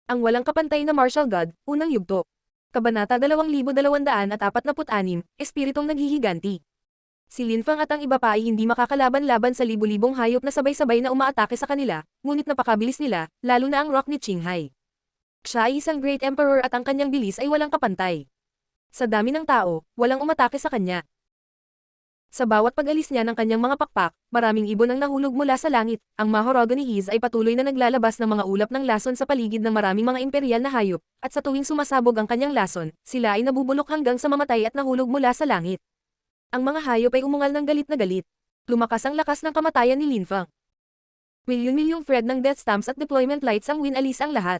Ang walang kapantay na martial god, unang yugto. Kabanata 2246, Espiritong Naghihiganti. Si Linfang at ang iba pa ay hindi makakalaban-laban sa libu-libong hayop na sabay-sabay na umaatake sa kanila, ngunit napakabilis nila, lalo na ang rock ni Qinghai. Siya ay isang Great Emperor at ang kanyang bilis ay walang kapantay. Sa dami ng tao, walang umatake sa kanya. Sa bawat pag-alis niya ng kanyang mga pakpak, maraming ibon ang nahulog mula sa langit. Ang Mahorogony Hiz ay patuloy na naglalabas ng mga ulap ng lason sa paligid ng maraming mga imperial na hayop, at sa tuwing sumasabog ang kanyang lason, sila ay nabubulok hanggang sa mamatay at nahulog mula sa langit. Ang mga hayop ay umungal ng galit na galit. Lumakas ang lakas ng kamatayan ni Linfang. Milyon-milyong thread ng death stamps at deployment lights ang winalis ang lahat.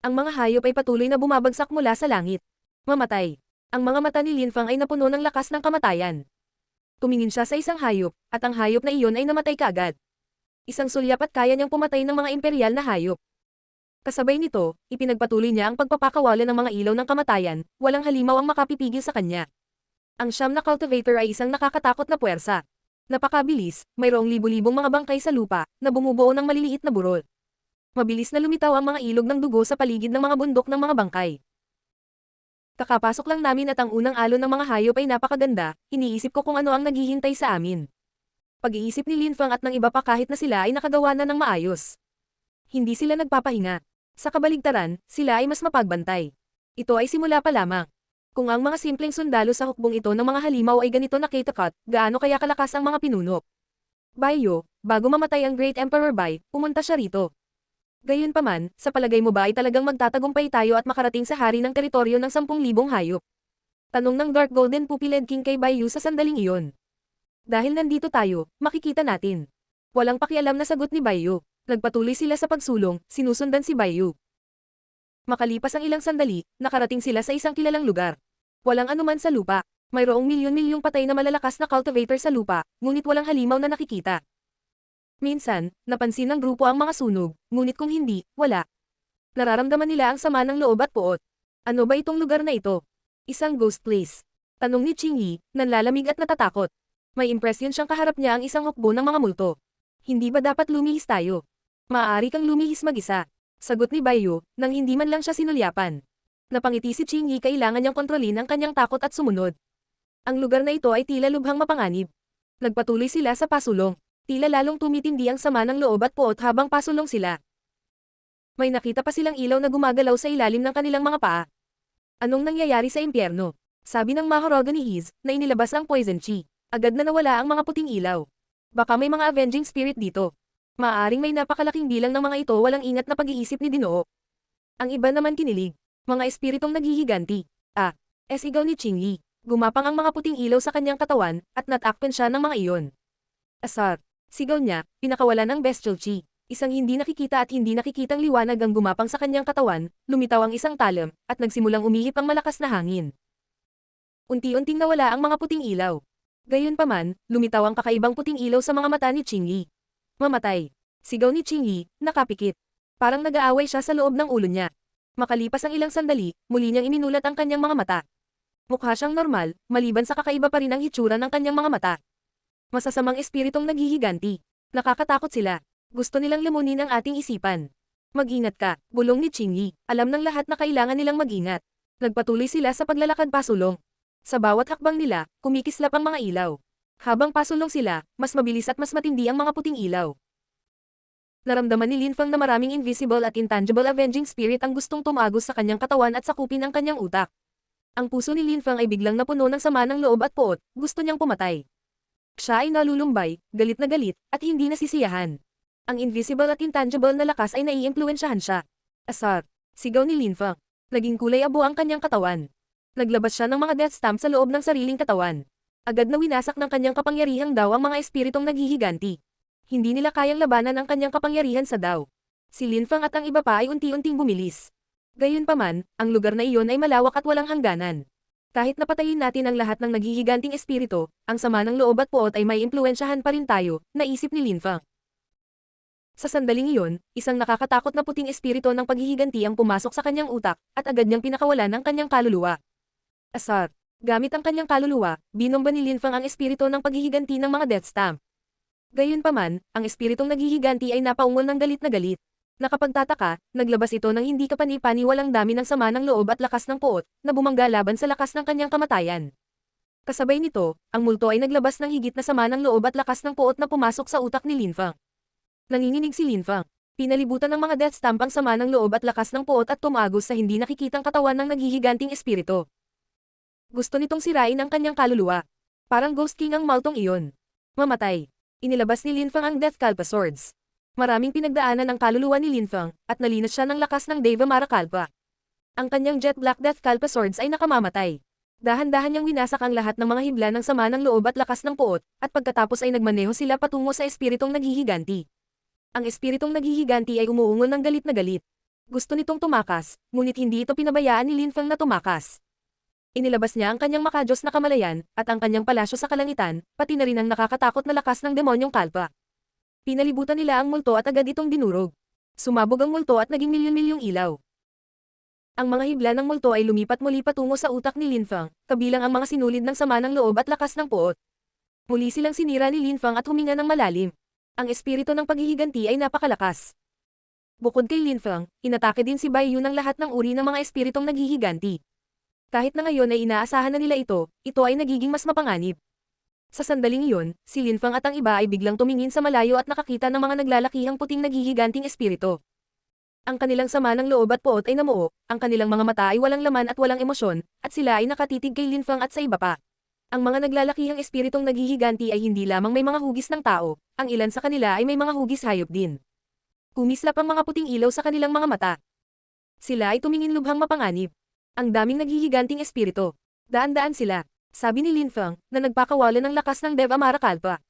Ang mga hayop ay patuloy na bumabagsak mula sa langit. Mamatay. Ang mga mata ni Linfang ay napuno ng lakas ng kamatayan. Tumingin siya sa isang hayop, at ang hayop na iyon ay namatay kaagad. Isang sulyap at kaya niyang pumatay ng mga imperial na hayop. Kasabay nito, ipinagpatuloy niya ang pagpapakawala ng mga ilaw ng kamatayan, walang halimaw ang makapipigil sa kanya. Ang siyam na cultivator ay isang nakakatakot na puwersa. Napakabilis, mayroong libu-libong mga bangkay sa lupa, na bumubuo ng maliliit na burol. Mabilis na lumitaw ang mga ilog ng dugo sa paligid ng mga bundok ng mga bangkay. Kakapasok lang namin at ang unang alon ng mga hayop ay napakaganda, iniisip ko kung ano ang naghihintay sa amin. Pag-iisip ni Linfang at ng iba pa kahit na sila ay nakagawa na ng maayos. Hindi sila nagpapahinga. Sa kabaligtaran, sila ay mas mapagbantay. Ito ay simula pa lamang. Kung ang mga simpleng sundalo sa hukbong ito ng mga halimaw ay ganito nakitakat, gaano kaya kalakas ang mga pinuno? Baiyo, bago mamatay ang Great Emperor Bai, pumunta siya rito. Gayunpaman, sa palagay mo ba ay talagang magtatagumpay tayo at makarating sa hari ng teritoryo ng 10,000 hayop? Tanong ng Dark Golden Pupiled King kay Baiyu sa sandaling iyon. Dahil nandito tayo, makikita natin. Walang pakialam na sagot ni Baiyu. Nagpatuloy sila sa pagsulong, sinusundan si Baiyu. Makalipas ang ilang sandali, nakarating sila sa isang kilalang lugar. Walang anuman sa lupa. Mayroong milyon-milyong patay na malalakas na cultivator sa lupa, ngunit walang halimaw na nakikita. Minsan, napansin ng grupo ang mga sunog, ngunit kung hindi, wala. Nararamdaman nila ang sama ng loob at puot. Ano ba itong lugar na ito? Isang ghost place. Tanong ni Qingyi, nanlalamig at natatakot. May impresyon siyang kaharap niya ang isang hukbo ng mga multo. Hindi ba dapat lumihis tayo? Maaari kang lumihis mag-isa. Sagot ni Baiyu, nang hindi man lang siya sinulyapan. Napangiti si Qingyi, kailangan niyang kontrolin ang kanyang takot at sumunod. Ang lugar na ito ay tila lubhang mapanganib. Nagpatuloy sila sa pasulong. Tila lalong tumitindi ang sama ng loob at puot habang pasulong sila. May nakita pa silang ilaw na gumagalaw sa ilalim ng kanilang mga paa. Anong nangyayari sa impyerno? Sabi ng Mahorogany Hiz, na inilabas ang poison chi. Agad na nawala ang mga puting ilaw. Baka may mga avenging spirit dito. Maaaring may napakalaking bilang ng mga ito walang ingat na pag-iisip ni Dinoo. Ang iba naman kinilig. Mga espiritong naghihiganti. Sigaw ni Qingyi. Gumapang ang mga puting ilaw sa kanyang katawan, at natakpan siya ng mga iyon. Asar. Sigaw niya, pinakawala ng bestial chi. Isang hindi nakikita at hindi nakikitang liwanag ang gumapang sa kanyang katawan, lumitaw ang isang talem, at nagsimulang umihip ang malakas na hangin. Unti-unting nawala ang mga puting ilaw. Gayunpaman, lumitaw ang kakaibang puting ilaw sa mga mata ni Qingyi. Mamatay. Sigaw ni Qingyi, nakapikit. Parang nag-aaway siya sa loob ng ulo niya. Makalipas ang ilang sandali, muli niyang iminulat ang kanyang mga mata. Mukha siyang normal, maliban sa kakaiba pa rin ang hitsura ng kanyang mga mata. Masasamang espiritong naghihiganti. Nakakatakot sila. Gusto nilang lamunin ang ating isipan. Mag-ingat ka, bulong ni Qingyi. Alam ng lahat na kailangan nilang mag-ingat. Nagpatuloy sila sa paglalakad pasulong. Sa bawat hakbang nila, kumikislap ang mga ilaw. Habang pasulong sila, mas mabilis at mas matindi ang mga puting ilaw. Naramdaman ni Linfang na maraming invisible at intangible avenging spirit ang gustong tumagos sa kanyang katawan at sakupin ang kanyang utak. Ang puso ni Linfang ay biglang napuno ng sama ng loob at puot, gusto niyang pumatay. Siya ay nalulumbay, galit na galit, at hindi nasisiyahan. Ang invisible at intangible na lakas ay naiimpluwensyahan siya. Asar. Sigaw ni Linfang. Naging kulay abo ang kanyang katawan. Naglabas siya ng mga death stamp sa loob ng sariling katawan. Agad na winasak ng kanyang kapangyarihang daw ang mga espiritong naghihiganti. Hindi nila kayang labanan ang kanyang kapangyarihan sa daw. Si Linfang at ang iba pa ay unti-unting bumilis. Gayunpaman, ang lugar na iyon ay malawak at walang hangganan. Kahit napatayin natin ang lahat ng naghihiganting espiritu, ang sama ng loob at puot ay may impluwensyahan pa rin tayo, naisip ni Linfang. Sa sandaling iyon, isang nakakatakot na puting espiritu ng paghihiganti ang pumasok sa kanyang utak, at agad niyang pinakawalan ng kanyang kaluluwa. Asar. Gamit ang kanyang kaluluwa, binomba ni Linfang ang espiritu ng paghihiganti ng mga death stamp. Gayunpaman, ang espiritong naghihiganti ay napaungol ng galit na galit. Nakapagtataka, naglabas ito ng hindi kapani-paniwalang dami ng sama ng loob at lakas ng puot, na bumangga laban sa lakas ng kanyang kamatayan. Kasabay nito, ang multo ay naglabas ng higit na sama ng loob at lakas ng puot na pumasok sa utak ni Lin Fang. Nanginginig si Lin Fang. Pinalibutan ng mga death stamp ang sama ng loob at lakas ng puot at tumagos sa hindi nakikitang katawan ng naghihiganting espiritu. Gusto nitong sirain ang kanyang kaluluwa. Parang Ghost King ang maltong iyon. Mamatay. Inilabas ni Lin Fang ang Death Kalpa Swords. Maraming pinagdaanan ang kaluluwa ni Lin Fang, at nalinas siya ng lakas ng Deva Marakalpa. Ang kanyang Jet Black Death Kalpa Swords ay nakamamatay. Dahan-dahan niyang winasak ang lahat ng mga hibla ng sama ng loob at lakas ng puot, at pagkatapos ay nagmaneho sila patungo sa espiritong naghihiganti. Ang espiritong naghihiganti ay umuungol ng galit na galit. Gusto nitong tumakas, ngunit hindi ito pinabayaan ni Lin Fang na tumakas. Inilabas niya ang kanyang makajos na kamalayan, at ang kanyang palasyo sa kalangitan, pati na rin ang nakakatakot na lakas ng demonyong kalpa. Pinalibutan nila ang multo at agad itong dinurog. Sumabog ang multo at naging milyon-milyong ilaw. Ang mga hibla ng multo ay lumipat muli patungo sa utak ni Lin Fang, kabilang ang mga sinulid ng sama ng loob at lakas ng puot. Muli silang sinira ni Lin Fang at huminga ng malalim. Ang espiritu ng paghihiganti ay napakalakas. Bukod kay Lin Fang, inatake din si Bai Yu ng lahat ng uri ng mga espiritong naghihiganti. Kahit na ngayon ay inaasahan na nila ito ay nagiging mas mapanganib. Sa sandaling iyon, si Lin Fang at ang iba ay biglang tumingin sa malayo at nakakita ng mga naglalakihang puting naghihiganting espiritu. Ang kanilang sama ng loob at puot ay namuo, ang kanilang mga mata ay walang laman at walang emosyon, at sila ay nakatitig kay Lin Fang at sa iba pa. Ang mga naglalakihang espiritong naghihiganti ay hindi lamang may mga hugis ng tao, ang ilan sa kanila ay may mga hugis hayop din. Kumislap ang mga puting ilaw sa kanilang mga mata. Sila ay tumingin lubhang mapanganib. Ang daming naghihiganting espiritu. Daan-daan sila. Sabi ni Lin Fang, na nagpakawala ng lakas ng Deva Marakalpa.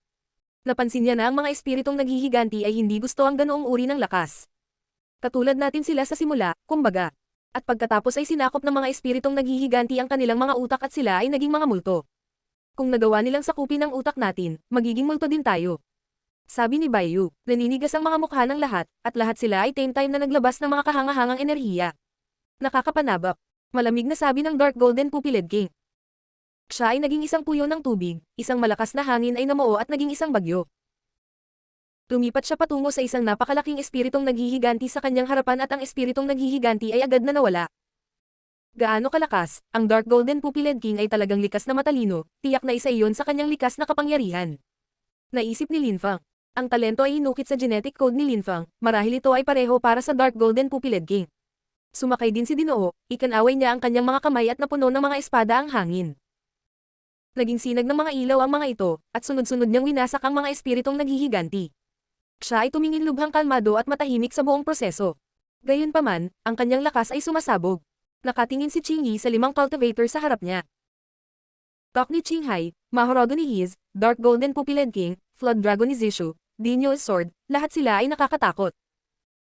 Napansin niya na ang mga espiritong naghihiganti ay hindi gusto ang ganoong uri ng lakas. Katulad natin sila sa simula, kumbaga. At pagkatapos ay sinakop ng mga espiritong naghihiganti ang kanilang mga utak at sila ay naging mga multo. Kung nagawa nilang sakupin ang utak natin, magiging multo din tayo. Sabi ni Bai Yu, naninigas ang mga mukha ng lahat, at lahat sila ay same time na naglabas ng mga kahangahangang enerhiya. Nakakapanabak. Malamig na sabi ng Dark Golden Pupiled King. Siya ay naging isang puyo ng tubig, isang malakas na hangin ay namuo at naging isang bagyo. Lumipat siya patungo sa isang napakalaking espiritong naghihiganti sa kanyang harapan at ang espiritong naghihiganti ay agad na nawala. Gaano kalakas, ang Dark Golden Pupiled King ay talagang likas na matalino, tiyak na isa iyon sa kanyang likas na kapangyarihan. Naisip ni Lin Fang. Ang talento ay inukit sa genetic code ni Lin Fang, marahil ito ay pareho para sa Dark Golden Pupiled King. Sumakay din si Dinoo, ikanaway niya ang kanyang mga kamay at napuno ng mga espada ang hangin. Naging sinag ng mga ilaw ang mga ito, at sunod-sunod niyang winasak ang mga espiritong naghihiganti. Siya ay tumingin lubhang kalmado at matahimik sa buong proseso. Gayunpaman, ang kanyang lakas ay sumasabog. Nakatingin si Qing Yi sa 5 cultivator sa harap niya. Talk ni Qing Hai, Mahorodo ni His, Dark Golden Pupiled King, Flood Dragon ni Zishu, Dinyo's Sword, lahat sila ay nakakatakot.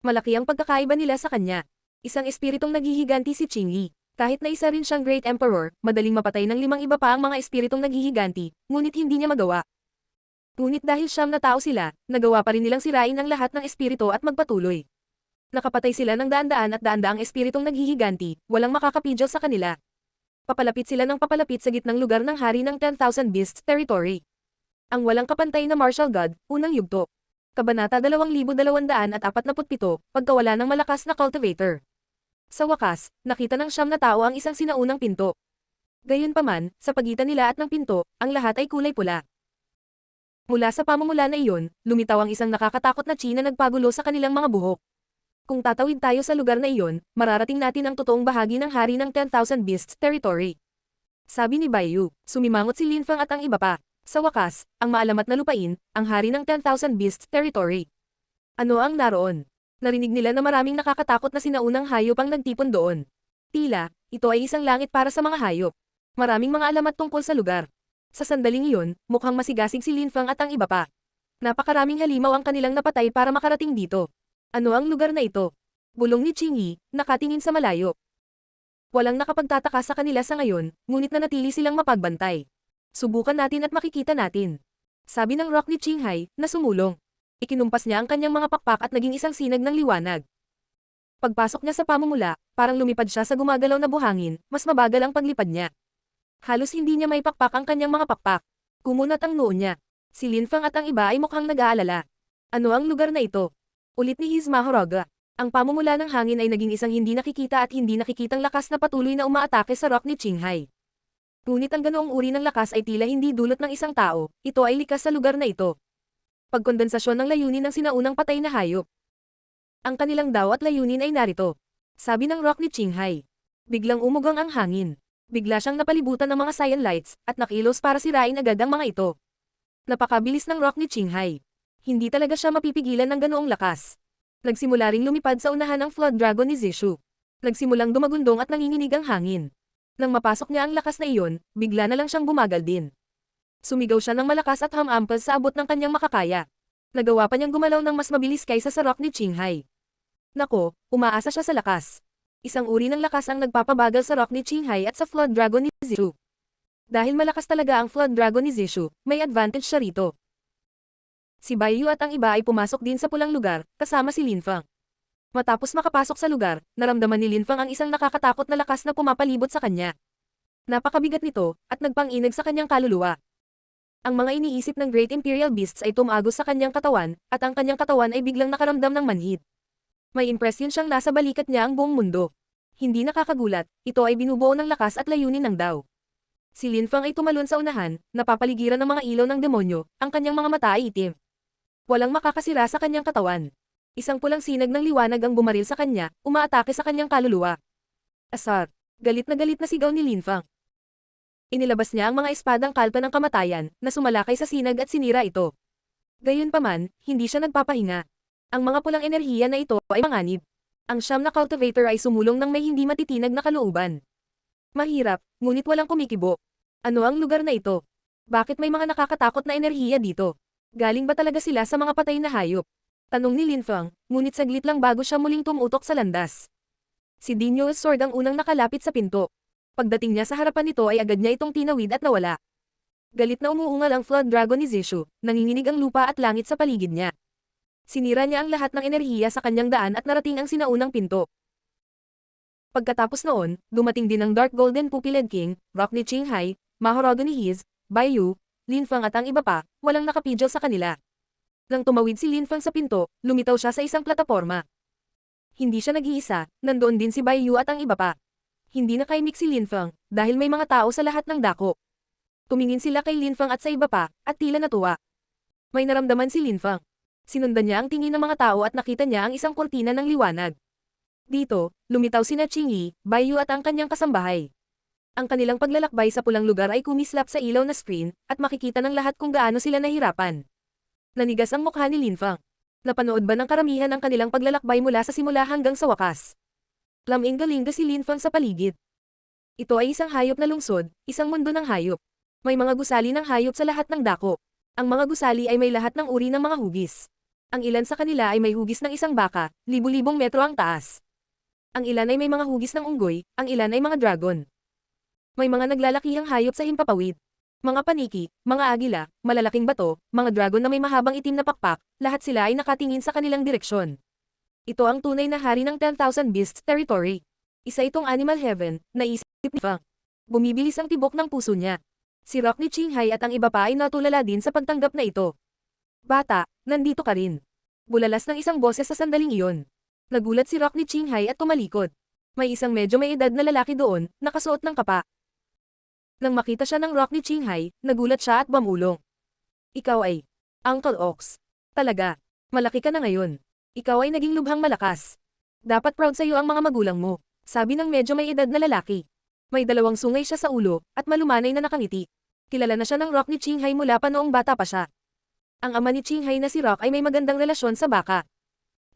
Malaki ang pagkakaiba nila sa kanya. Isang espiritong naghihiganti si Qing Yi. Kahit na isa rin siyang Great Emperor, madaling mapatay ng 5 iba pa ang mga espiritong naghihiganti, ngunit hindi niya magawa. Ngunit dahil 9 na tao sila, nagawa pa rin nilang sirain ang lahat ng espiritu at magpatuloy. Nakapatay sila ng daan-daan at daan-daang espiritong naghihiganti, walang makakapidyo sa kanila. Papalapit sila ng papalapit sa gitnang lugar ng hari ng 10,000 Beasts Territory. Ang walang kapantay na Martial God, unang yugto. Kabanata 2247, pagkawala ng malakas na cultivator. Sa wakas, nakita ng 9 na tao ang isang sinaunang pinto. Gayunpaman, sa pagitan nila at ng pinto, ang lahat ay kulay pula. Mula sa pamumula na iyon, lumitaw ang isang nakakatakot na chi na nagpagulo sa kanilang mga buhok. Kung tatawid tayo sa lugar na iyon, mararating natin ang totoong bahagi ng hari ng 10,000 Beasts Territory. Sabi ni Bai Yu, sumimangot si Lin Fang at ang iba pa. Sa wakas, ang maalamat na lupain, ang hari ng 10,000 Beasts Territory. Ano ang naroon? Narinig nila na maraming nakakatakot na sinaunang hayop ang nagtipon doon. Tila, ito ay isang langit para sa mga hayop. Maraming mga alamat tungkol sa lugar. Sa sandaling iyon, mukhang masigasig si Lin Fang at ang iba pa. Napakaraming halimaw ang kanilang napatay para makarating dito. Ano ang lugar na ito? Bulong ni Qing Yi, nakatingin sa malayo. Walang nakapagtataka sa kanila sa ngayon, ngunit nanatili silang mapagbantay. Subukan natin at makikita natin. Sabi ng rock ni Qing Hai, na sumulong. Ikinumpas niya ang kanyang mga pakpak at naging isang sinag ng liwanag. Pagpasok niya sa pamumula, parang lumipad siya sa gumagalaw na buhangin, mas mabagal ang paglipad niya. Halos hindi niya may pakpak ang kanyang mga pakpak. Kumunat ang noo niya. Si Lin Fang at ang iba ay mukhang nag-aalala. Ano ang lugar na ito? Ulit ni His Mahoroga. Ang pamumula ng hangin ay naging isang hindi nakikita at hindi nakikitang lakas na patuloy na umaatake sa rock ni Qinghai. Ngunit ang ganoong uri ng lakas ay tila hindi dulot ng isang tao, ito ay likas sa lugar na ito. Pagkondensasyon ng layunin ng sinaunang patay na hayop. Ang kanilang daw at layunin ay narito. Sabi ng rock ni Qinghai. Biglang umugang ang hangin. Bigla siyang napalibutan ng mga cyan lights, at nakilos para sirain agad ang mga ito. Napakabilis ng rock ni Qinghai. Hindi talaga siya mapipigilan ng ganoong lakas. Nagsimula ring lumipad sa unahan ang Flood Dragon ni Zishu. Nagsimulang dumagundong at nanginginig ang hangin. Nang mapasok niya ang lakas na iyon, bigla na lang siyang bumagal din. Sumigaw siya ng malakas at humampal sa abot ng kanyang makakaya. Nagawa pa niyang gumalaw ng mas mabilis kaysa sa rock ni Qinghai. Nako, umaasa siya sa lakas. Isang uri ng lakas ang nagpapabagal sa rock ni Qinghai at sa Flood Dragon ni Zishu. Dahil malakas talaga ang Flood Dragon ni Zishu, may advantage siya rito. Si Bai Yu at ang iba ay pumasok din sa pulang lugar, kasama si Lin Feng. Matapos makapasok sa lugar, naramdaman ni Lin Feng ang isang nakakatakot na lakas na pumapalibot sa kanya. Napakabigat nito, at nagpang-inag sa kanyang kaluluwa. Ang mga iniisip ng Great Imperial Beasts ay tumagos sa kanyang katawan, at ang kanyang katawan ay biglang nakaramdam ng manhid. May impresyon siyang nasa balikat niya ang buong mundo. Hindi nakakagulat, ito ay binubuo ng lakas at layunin ng Dao. Si Lin Feng ay tumalon sa unahan, napapaligiran ng mga ilaw ng demonyo, ang kanyang mga mata ay itim. Walang makakasira sa kanyang katawan. Isang pulang sinag ng liwanag ang bumaril sa kanya, umaatake sa kanyang kaluluwa. Asar. Galit na sigaw ni Lin Feng. Inilabas niya ang mga espadang kalpa ng kamatayan, na sumalakay sa sinag at sinira ito. Gayunpaman, hindi siya nagpapahinga. Ang mga pulang enerhiya na ito ay manganib. Ang siyam na cultivator ay sumulong ng may hindi matitinag na kalooban. Mahirap, ngunit walang kumikibo. Ano ang lugar na ito? Bakit may mga nakakatakot na enerhiya dito? Galing ba talaga sila sa mga patay na hayop? Tanong ni Lin Feng, ngunit saglit lang bago siya muling tumutok sa landas. Si Dinyo's sword ang unang nakalapit sa pinto. Pagdating niya sa harapan nito ay agad niya itong tinawid at nawala. Galit na umuungal ang Flood Dragon ni Zishu, nanginginig ang lupa at langit sa paligid niya. Sinira niya ang lahat ng enerhiya sa kanyang daan at narating ang sinaunang pinto. Pagkatapos noon, dumating din ang Dark Golden Pupiled King, Rock ni Qinghai, Mahorodo ni Hiz, Bai Yu, Lin Feng at ang iba pa, walang nakapidyo sa kanila. Nang tumawid si Lin Feng sa pinto, lumitaw siya sa isang plataporma. Hindi siya nag-iisa, nandoon din si Bai Yu at ang iba pa. Hindi nakaimik si Lin Feng, dahil may mga tao sa lahat ng dako. Tumingin sila kay Lin Feng at sa iba pa, at tila natuwa. May naramdaman si Lin Feng. Sinundan niya ang tingin ng mga tao at nakita niya ang isang kurtina ng liwanag. Dito, lumitaw sina Qingyi, Bai Yu at ang kanyang kasambahay. Ang kanilang paglalakbay sa pulang lugar ay kumislap sa ilaw na screen, at makikita ng lahat kung gaano sila nahirapan. Nanigas ang mukha ni Lin Feng. Napanood ba ng karamihan ang kanilang paglalakbay mula sa simula hanggang sa wakas? Laming-galinga si Lin Feng sa paligid. Ito ay isang hayop na lungsod, isang mundo ng hayop. May mga gusali ng hayop sa lahat ng dako. Ang mga gusali ay may lahat ng uri ng mga hugis. Ang ilan sa kanila ay may hugis ng isang baka, libu-libong metro ang taas. Ang ilan ay may mga hugis ng unggoy, ang ilan ay mga dragon. May mga naglalakihang hayop sa himpapawid. Mga paniki, mga agila, malalaking bato, mga dragon na may mahabang itim na pakpak, lahat sila ay nakatingin sa kanilang direksyon. Ito ang tunay na hari ng 10,000 Beasts Territory. Isa itong Animal Heaven, naisip ni Feng. Bumibilis ang tibok ng puso niya. Si Rock ni Qinghai at ang iba pa ay natulala din sa pagtanggap na ito. Bata, nandito ka rin. Bulalas ng isang boses sa sandaling iyon. Nagulat si Rock ni Qinghai at tumalikod. May isang medyo may edad na lalaki doon, nakasuot ng kapa. Nang makita siya ng Rock ni Qinghai, nagulat siya at bumulong. Ikaw ay Uncle Ox. Talaga, malaki ka na ngayon. Ikaw ay naging lubhang malakas. Dapat proud sa iyo ang mga magulang mo, sabi ng medyo may edad na lalaki. May dalawang sungay siya sa ulo, at malumanay na nakangiti. Kilala na siya ng Rock ni Qinghai mula pa noong bata pa siya. Ang ama ni Qinghai na si Rock ay may magandang relasyon sa baka.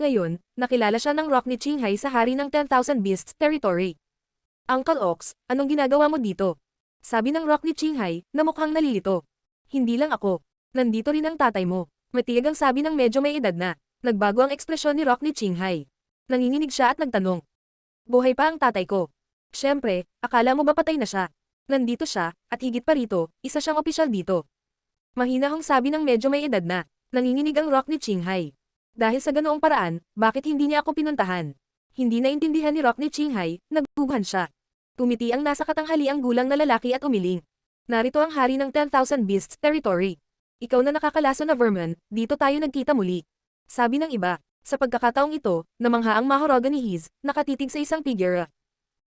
Ngayon, nakilala siya ng Rock ni Qinghai sa hari ng 10,000 Beasts Territory. Uncle Ox, anong ginagawa mo dito? Sabi ng Rock ni Qinghai, na mukhang nalilito. Hindi lang ako. Nandito rin ang tatay mo. Matiyag ang sabi ng medyo may edad na. Nagbago ang ekspresyon ni Rock ni Qinghai. Nanginginig siya at nagtanong. Buhay pa ang tatay ko. Siyempre, akala mo ba patay na siya? Nandito siya, at higit pa rito, isa siyang opisyal dito. Mahinahong sabi ng medyo may edad na. Nanginginig ang Rock ni Qinghai. Dahil sa ganoong paraan, bakit hindi niya ako pinuntahan? Hindi naintindihan ni Rock ni Qinghai, nagbubuhan siya. Tumiti ang nasa katanghali ang gulang na lalaki at umiling. Narito ang hari ng 10,000 Beasts Territory. Ikaw na nakakalaso na vermin, dito tayo nagkita muli. Sabi ng iba. Sa pagkakataong ito, namangha ang Mahorogany Hiz, nakatitig sa isang figure.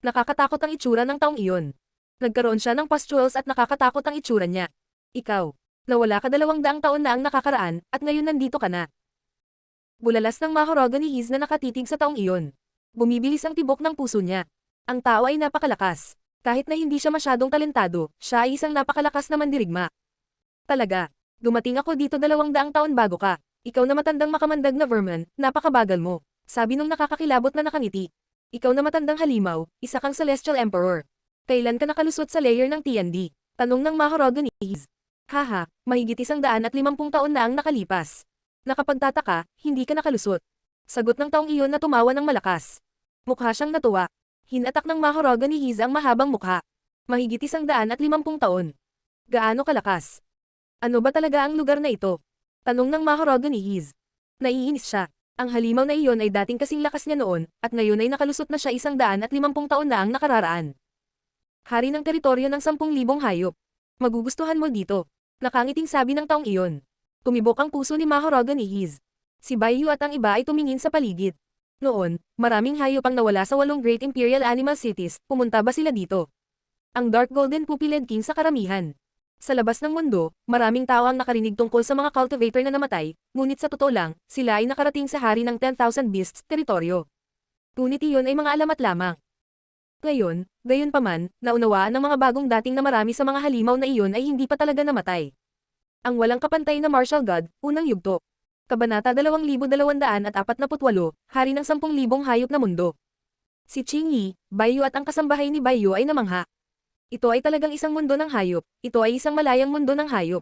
Nakakatakot ang itsura ng taong iyon. Nagkaroon siya ng pustules at nakakatakot ang itsura niya. Ikaw, nawala ka 200 taon na ang nakakaraan, at ngayon nandito ka na. Bulalas ng Mahorogany Hiz na nakatitig sa taong iyon. Bumibilis ang tibok ng puso niya. Ang tao ay napakalakas. Kahit na hindi siya masyadong talentado, siya ay isang napakalakas na mandirigma. Talaga, dumating ako dito 200 taon bago ka. Ikaw na matandang makamandag na vermin, napakabagal mo. Sabi nung nakakakilabot na nakangiti. Ikaw na matandang halimaw, isa kang Celestial Emperor. Kailan ka nakalusot sa layer ng TND? Tanong ng Mahorogany Hiz. Haha, mahigit 150 taon na ang nakalipas. Nakapagtataka, hindi ka nakalusot. Sagot ng taong iyon na tumawa ng malakas. Mukha siyang natuwa. Hinatak ng Mahorogany Hiz ang mahabang mukha. Mahigit 150 taon. Gaano kalakas? Ano ba talaga ang lugar na ito? Tanong ng Mahorogany Hiz. Naiinis siya. Ang halimaw na iyon ay dating kasing lakas niya noon, at ngayon ay nakalusot na siya 150 taon na ang nakararaan. Hari ng teritoryo ng 10,000 hayop. Magugustuhan mo dito. Nakangiting sabi ng taong iyon. Tumibok ang puso ni Mahorogany Hiz. Si Baiyu at ang iba ay tumingin sa paligid. Noon, maraming hayop ang nawala sa 8 Great Imperial Animal Cities, pumunta ba sila dito? Ang Dark Golden Pupiled King sa karamihan. Sa labas ng mundo, maraming tao ang nakarinig tungkol sa mga cultivator na namatay, ngunit sa totoo lang, sila ay nakarating sa hari ng 10,000 Beasts teritoryo. Ngunit iyon ay mga alamat lamang. Ngayon, gayunpaman, naunawaan ng mga bagong dating na marami sa mga halimaw na iyon ay hindi pa talaga namatay. Ang walang kapantay na martial god, unang yugto. Kabanata 2248, hari ng 10,000 hayop na mundo. Si Qing Yi, Baiyu at ang kasambahay ni Baiyu ay namangha. Ito ay talagang isang mundo ng hayop, ito ay isang malayang mundo ng hayop.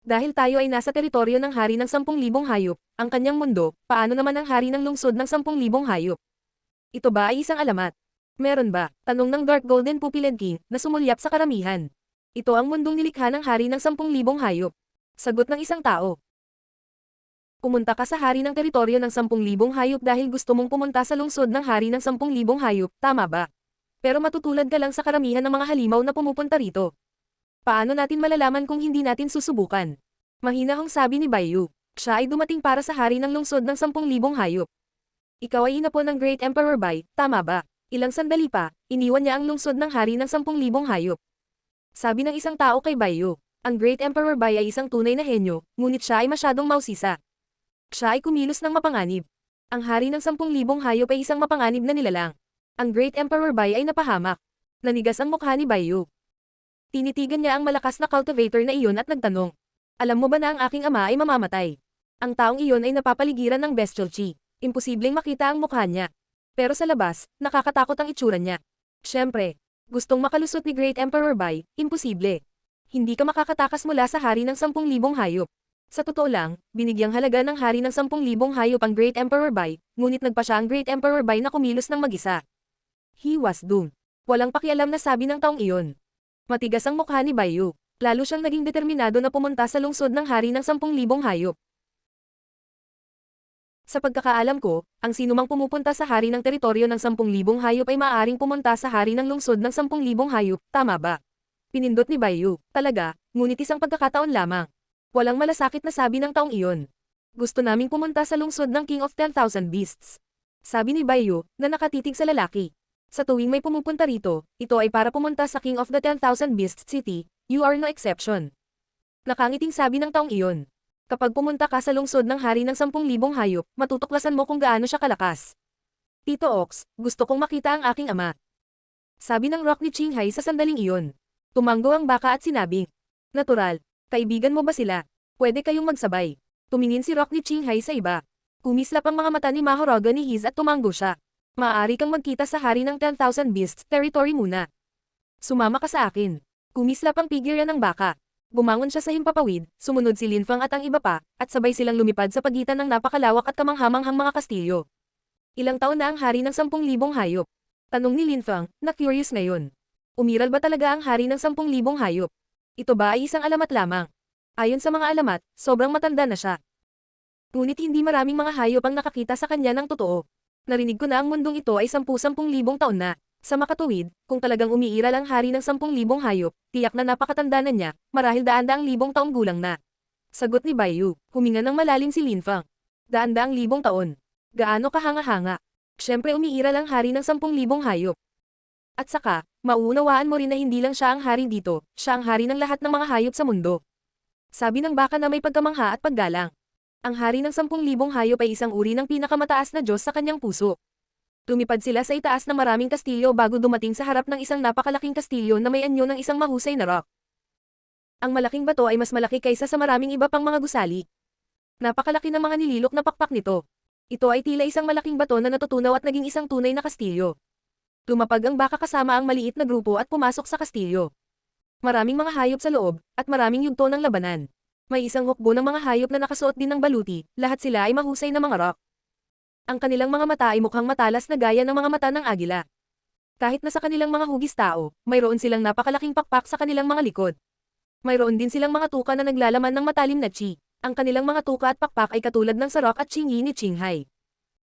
Dahil tayo ay nasa teritoryo ng hari ng 10,000 hayop, ang kanyang mundo, paano naman ang hari ng lungsod ng 10,000 hayop? Ito ba ay isang alamat? Meron ba? Tanong ng Dark Golden Pupiled King, na sumulyap sa karamihan. Ito ang mundong nilikha ng hari ng 10,000 hayop. Sagot ng isang tao. Pumunta ka sa hari ng teritoryo ng 10,000 hayop dahil gusto mong pumunta sa lungsod ng hari ng 10,000 hayop, tama ba? Pero matutulad ka lang sa karamihan ng mga halimaw na pumupunta rito. Paano natin malalaman kung hindi natin susubukan? Mahinahong sabi ni Baiyu. Siya ay dumating para sa hari ng lungsod ng 10,000 hayop. Ikaw ay inapo ng Great Emperor Bai, tama ba? Ilang sandali pa, iniwan niya ang lungsod ng hari ng 10,000 hayop. Sabi ng isang tao kay Baiyu. Ang Great Emperor Bai ay isang tunay na henyo, ngunit siya ay masyadong mausisa. Siya ay kumilos ng mapanganib. Ang hari ng 10,000 hayop ay isang mapanganib na nilalang. Ang Great Emperor Bai ay napahamak. Nanigas ang mukha ni Baiyu. Tinitigan niya ang malakas na cultivator na iyon at nagtanong. Alam mo ba na ang aking ama ay mamamatay? Ang taong iyon ay napapaligiran ng bestial chi. Imposibleng makita ang mukha niya. Pero sa labas, nakakatakot ang itsura niya. Siyempre, gustong makalusot ni Great Emperor Bai, imposible. Hindi ka makakatakas mula sa hari ng 10,000 hayop. Sa totoo lang, binigyang halaga ng hari ng 10,000 hayop ang Great Emperor Bai, ngunit nagpa siya ang Great Emperor Bai na kumilos ng mag-isa. He was doomed. Walang pakialam na sabi ng taong iyon. Matigas ang mukha ni Baiyu. Lalo siyang naging determinado na pumunta sa lungsod ng hari ng 10,000 hayop. Sa pagkakaalam ko, ang sinumang pumupunta sa hari ng teritoryo ng 10,000 hayop ay maaaring pumunta sa hari ng lungsod ng 10,000 hayop, tama ba? Pinindot ni Baiyu. Talaga, ngunit isang pagkakataon lamang. Walang malasakit na sabi ng taong iyon. Gusto naming pumunta sa lungsod ng King of 10,000 Beasts. Sabi ni Baiyu, na nakatitig sa lalaki. Sa tuwing may pumupunta rito, ito ay para pumunta sa King of the 10,000 Beasts City, you are no exception. Nakangiting sabi ng taong iyon. Kapag pumunta ka sa lungsod ng hari ng 10,000 hayop, matutuklasan mo kung gaano siya kalakas. Tito Ox, gusto kong makita ang aking ama. Sabi ng rock ni Qinghai sa sandaling iyon. Tumanggo ang baka at sinabing, natural, kaibigan mo ba sila? Pwede kayong magsabay. Tumingin si rock ni Qinghai sa iba. Kumislap ang mga mata ni Mahorogany Hiz at tumanggo siya. Maaari kang magkita sa hari ng 10,000 Beasts territory muna. Sumama ka sa akin. Kumislap ang figure ng baka. Bumangon siya sa himpapawid, sumunod si Linfang at ang iba pa, at sabay silang lumipad sa pagitan ng napakalawak at kamanghamanghang mga kastilyo. Ilang taon na ang hari ng 10,000 hayop? Tanong ni Linfang, na curious ngayon. Umiral ba talaga ang hari ng 10,000 hayop? Ito ba ay isang alamat lamang? Ayon sa mga alamat, sobrang matanda na siya. Ngunit hindi maraming mga hayop ang nakakita sa kanya ng totoo. Narinig ko na ang mundong ito ay 10,000 taon na. Sa makatuwid, kung talagang umiiral ang hari ng 10,000 hayop, tiyak na napakatanda na niya, marahil daan-daang libong taong gulang na. Sagot ni Baiyu, huminga ng malalim si Linfang. Daan-daang libong taon. Gaano kahanga-hanga. Siyempre umiiral ang hari ng 10,000 hayop. At saka, mauunawaan mo rin na hindi lang siya ang hari dito, siya ang hari ng lahat ng mga hayop sa mundo. Sabi ng baka na may pagkamangha at paggalang. Ang hari ng 10,000 hayop ay isang uri ng pinakamataas na Diyos sa kanyang puso. Lumipad sila sa itaas ng maraming kastilyo bago dumating sa harap ng isang napakalaking kastilyo na may anyo ng isang mahusay na rock. Ang malaking bato ay mas malaki kaysa sa maraming iba pang mga gusali. Napakalaki ng mga nililok na pakpak nito. Ito ay tila isang malaking bato na natutunaw at naging isang tunay na kastilyo. Lumapag ang baka kasama ang maliit na grupo at pumasok sa kastilyo. Maraming mga hayop sa loob, at maraming yugto ng labanan. May isang hukbo ng mga hayop na nakasuot din ng baluti, lahat sila ay mahusay na mga rock. Ang kanilang mga mata ay mukhang matalas na gaya ng mga mata ng agila. Kahit na sa kanilang mga hugis tao, mayroon silang napakalaking pakpak sa kanilang mga likod. Mayroon din silang mga tuka na naglalaman ng matalim na chi. Ang kanilang mga tuka at pakpak ay katulad ng sarok at chingi ni Qinghai.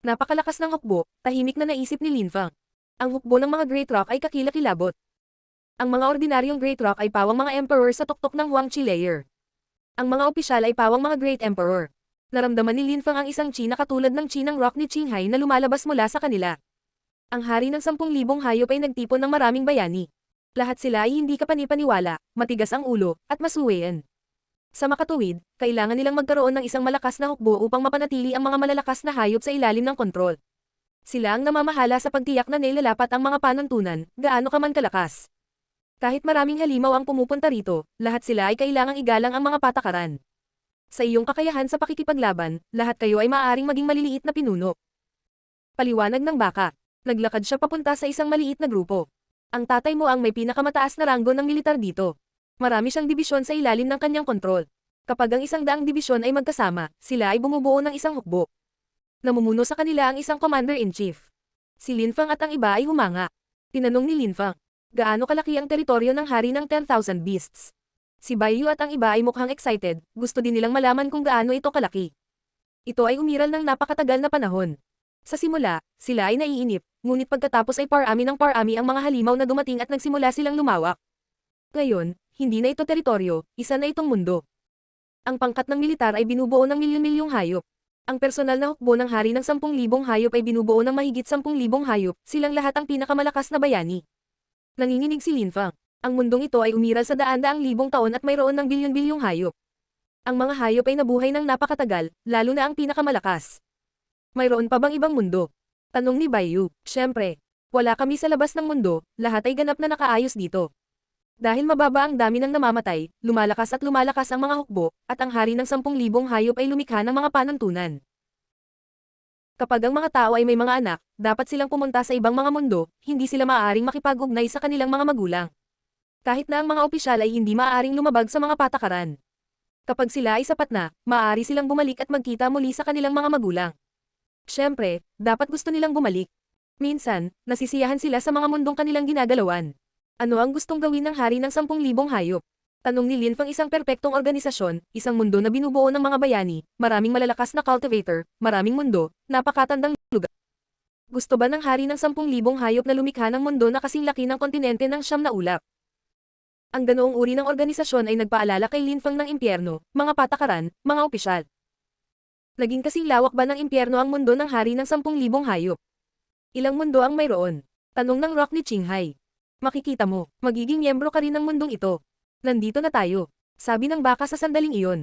Napakalakas ng hukbo, tahimik na naisip ni Lin Feng. Ang hukbo ng mga Great Rock ay kakilakilabot. Ang mga ordinaryong Great Rock ay pawang mga emperor sa tuktok ng Huangqi layer. Ang mga opisyal ay pawang mga Great Emperor. Naramdaman ni Lin Feng ang isang chi na katulad ng chi ng rock ni Qinghai na lumalabas mula sa kanila. Ang hari ng 10,000 hayop ay nagtipon ng maraming bayani. Lahat sila ay hindi kapani-paniwala, matigas ang ulo, at masuwayan. Sa makatuwid, kailangan nilang magkaroon ng isang malakas na hukbo upang mapanatili ang mga malalakas na hayop sa ilalim ng kontrol. Sila ang namamahala sa pagtiyak na nilalapat ang mga panuntunan, gaano ka man kalakas. Kahit maraming halimaw ang pumupunta rito, lahat sila ay kailangang igalang ang mga patakaran. Sa iyong kakayahan sa pakikipaglaban, lahat kayo ay maaaring maging maliliit na pinuno. Paliwanag ng baka. Naglakad siya papunta sa isang maliit na grupo. Ang tatay mo ang may pinakamataas na ranggo ng militar dito. Marami siyang dibisyon sa ilalim ng kanyang kontrol. Kapag ang 100 dibisyon ay magkasama, sila ay bumubuo ng isang hukbo. Namumuno sa kanila ang isang commander-in-chief. Si Lin Feng at ang iba ay humanga. Tinanong ni Lin Feng, gaano kalaki ang teritoryo ng hari ng 10,000 beasts? Si Bai Yu at ang iba ay mukhang excited, gusto din nilang malaman kung gaano ito kalaki. Ito ay umiral ng napakatagal na panahon. Sa simula, sila ay naiinip, ngunit pagkatapos ay parami ng parami ang mga halimaw na dumating at nagsimula silang lumawak. Ngayon, hindi na ito teritoryo, isa na itong mundo. Ang pangkat ng militar ay binubuo ng milyon-milyong hayop. Ang personal na hukbo ng hari ng 10,000 hayop ay binubuo ng mahigit 10,000 hayop, silang lahat ang pinakamalakas na bayani. Nanginginig si Lin Feng. Ang mundong ito ay umiral sa daan-daang libong taon at mayroon ng bilyon-bilyong hayop. Ang mga hayop ay nabuhay ng napakatagal, lalo na ang pinakamalakas. Mayroon pa bang ibang mundo? Tanong ni Bai Yu. Siyempre, wala kami sa labas ng mundo, lahat ay ganap na nakaayos dito. Dahil mababa ang dami ng namamatay, lumalakas ang mga hukbo, at ang hari ng 10,000 hayop ay lumikha ng mga panuntunan. Kapag ang mga tao ay may mga anak, dapat silang pumunta sa ibang mga mundo, hindi sila maaaring makipag-ugnay sa kanilang mga magulang. Kahit na ang mga opisyal ay hindi maaaring lumabag sa mga patakaran. Kapag sila ay sapat na, maaari silang bumalik at magkita muli sa kanilang mga magulang. Siyempre, dapat gusto nilang bumalik. Minsan, nasisiyahan sila sa mga mundong kanilang ginagalawan. Ano ang gustong gawin ng hari ng 10,000 hayop? Tanong ni Lin Feng. Isang perpektong organisasyon, isang mundo na binubuo ng mga bayani, maraming malalakas na cultivator, maraming mundo, napakatandang lugar. Gusto ba ng hari ng 10,000 hayop na lumikha ng mundo na kasing laki ng kontinente ng Siyam na ulap? Ang ganoong uri ng organisasyon ay nagpaalala kay Lin Feng ng impyerno, mga patakaran, mga opisyal. Naging kasing lawak ba ng impyerno ang mundo ng hari ng 10,000 hayop? Ilang mundo ang mayroon? Tanong ng rock ni Qinghai. Makikita mo, magiging miyembro ka rin ng mundong ito. Nandito na tayo, sabi ng baka sa sandaling iyon.